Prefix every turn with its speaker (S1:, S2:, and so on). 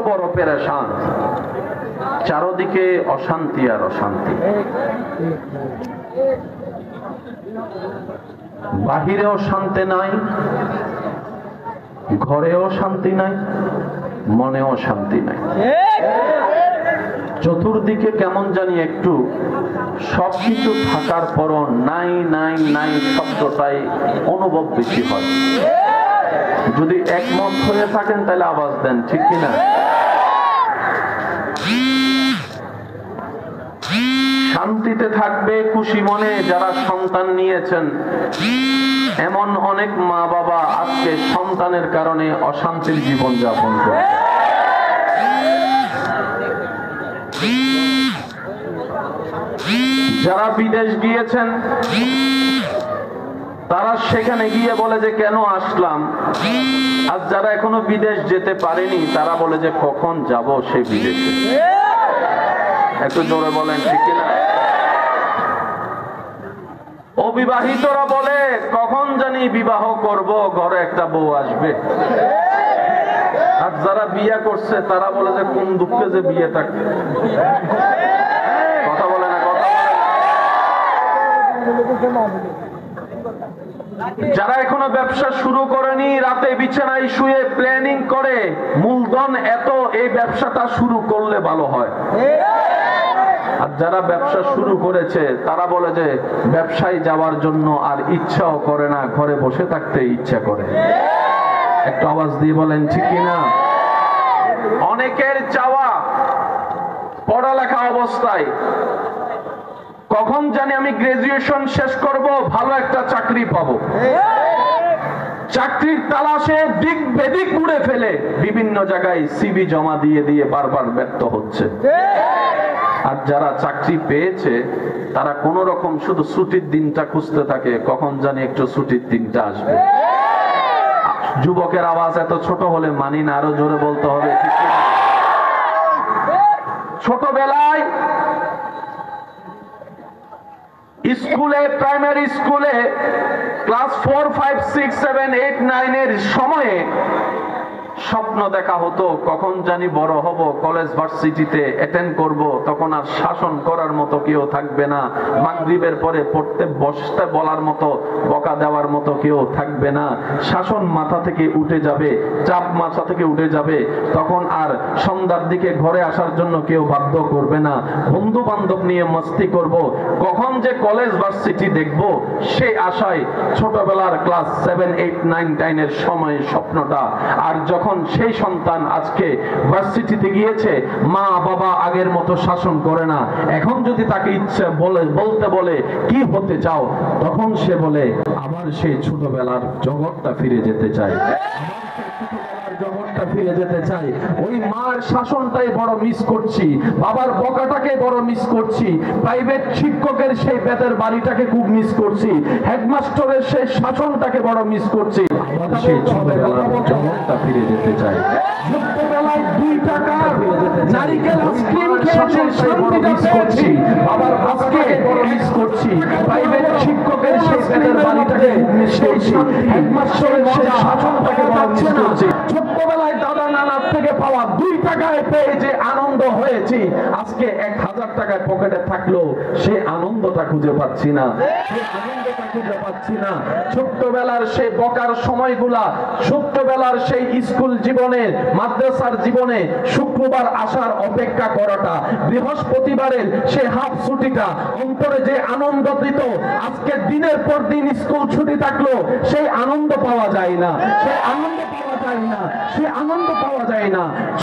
S1: বড় পেরেশান, চারদিকে অশান্তি আর অশান্তি। বাহিরেও শান্তি নাই, ঘরেও শান্তি নাই, মনেও শান্তি নাই। চতুর্দিকে কেমন জানি একটু সবকিছু থাকার পরও নাই নাই নাই শব্দটাই অনুভব বেশি হয়। যদি একমত হয়ে থাকেন তাহলে আওয়াজ দেন, ঠিক কিনা? শান্তিতে থাকবে খুশি মনে যারা সন্তান নিয়েছেন। এমন অনেক মা বাবা আজকে সন্তানের কারণে অশান্তির জীবন যাপন করে। যারা বিদেশ গিয়েছেন তারা সেখানে গিয়ে বলে যে কেন আসলাম, আর যারা এখনো বিদেশ যেতে পারেনি তারা বলে যে কখন যাব সেই বিদেশে। একটু জোরে বলেন, ঠিক কিনা? অবিবাহিতরা বলে কখন জানি বিবাহ করব, ঘরে একটা বউ আসবে। আর যারা বিয়ে করছে তারা বলে যে কোন দুঃখে যে বিয়ে থাকে। কথা বলে না, কথা বলে না। যারা এখনো ব্যবসা শুরু করেনি রাতে বিছানায় শুয়ে প্ল্যানিং করে মূলধন এত, এই ব্যবসাটা শুরু করলে ভালো হয়। আর যারা ব্যবসা শুরু করেছে তারা বলে যে ব্যবসায় যাওয়ার জন্য আর ইচ্ছাও করে না, ঘরে বসে থাকতে ইচ্ছা করে। একটু আওয়াজ দিয়ে বলেন, ঠিক কিনা? অনেকের চাওয়া পড়ালেখা অবস্থায় কখন জানি আমি গ্রাজুয়েশন শেষ করব, ভালো একটা চাকরি পাবো। চাকরির তালাশে দিক বেদিক উড়ে ফেলে বিভিন্ন জায়গায় সিভি জমা দিয়ে দিয়ে বারবার ব্যর্থ হচ্ছে। আর যারা চাকরি পেয়েছে তারা কোন রকম শুধু ছুটির দিনটা খুঁজতে থাকে, কখন জানি একটু ছুটির দিনটা আসবে। যুবকের আওয়াজ এত ছোট হলে মানি না, আরো জোরে বলতে হবে, ঠিক কিনা? ছোটবেলায় স্কুলে, প্রাইমারি স্কুলে ক্লাস 4, 5, 6, 7, 8, 9 এর সময়ে স্বপ্ন দেখা হতো কখন জানি বড় হব, কলেজ ভার্সিটিতে অ্যাটেন্ড করব, তখন আর শাসন করার মতো কেউ থাকবে না। মাগরিবের পরে পড়তে বসতে বলার মতো, বকা দেওয়ার মতো কেউ থাকবে না। শাসন মাথা থেকে উঠে যাবে, চাপ মাথা থেকে উঠে যাবে। তখন আর সন্ধ্যার দিকে ঘরে আসার জন্য কেউ বাধ্য করবে না। বন্ধু বান্ধব নিয়ে মস্তি করব, কখন যে কলেজ ভার্সিটি দেখব সেই আশায় ছোটবেলার ক্লাস 7, 8, 9, 10 এর সময় স্বপ্নটা। আর যখন সেই সন্তান আজকে ভার্সিটিতে গিয়েছে, মা বাবা আগের মতো শাসন করে না। এখন যদি তাকে ইচ্ছে বলতে বলে কি হতে চাও, তখন সে বলে আবার সেই ছোটবেলার জগৎটা ফিরে যেতে চায়, জগৎটা ফিরে যেতে চাই। ওই মার শাসনটাই বড় মিস করছি, বাবার বকাটাকে বড় মিস করছি, প্রাইভেট শিক্ষকের সেই বেতের বাড়িটাকে খুব মিস করছি, হেডমাস্টারের সেই শাসনটাকে বড় মিস করছি। আবার সেই ছোটবেলার জগৎটা ফিরে যেতে চাই। ছোটবেলায় 2 টাকা নারিকেল আইসক্রিম খেয়ে শান্তিটা পেয়েছি, বাবার বকাটাকে বড় মিস করছি, প্রাইভেট শিক্ষকের সেই বেতের বাড়িটাকে খুব মিস করছি, হেডমাস্টারের সেই শাসনটাকে বড় মিস করছি। ছোটবেলায় দাদা নানার থেকে পাওয়া 2 টাকায় পেয়ে যে আনন্দ হয়েছি, আজকে 1000 টাকায় পকেটে থাকলো সেই আনন্দটা খুঁজে পাচ্ছি না, সেই আনন্দটা খুঁজে পাচ্ছি না। ছোট্টবেলার সেই বকার সময়গুলা, ছোট্টবেলার সেই স্কুল জীবনে, মাদ্রাসার জীবনে শুক্রবার আসার অপেক্ষা করাটা, বৃহস্পতিবারের সেই হাফ ছুটিটা অন্তরে যে আনন্দ দিত, আজকে দিনের পর দিন স্কুল ছুটি থাকলো সেই আনন্দ পাওয়া যায় না, সেই আনন্দ পাওয়া যায় না, সেই আনন্দ পাওয়া যায় না।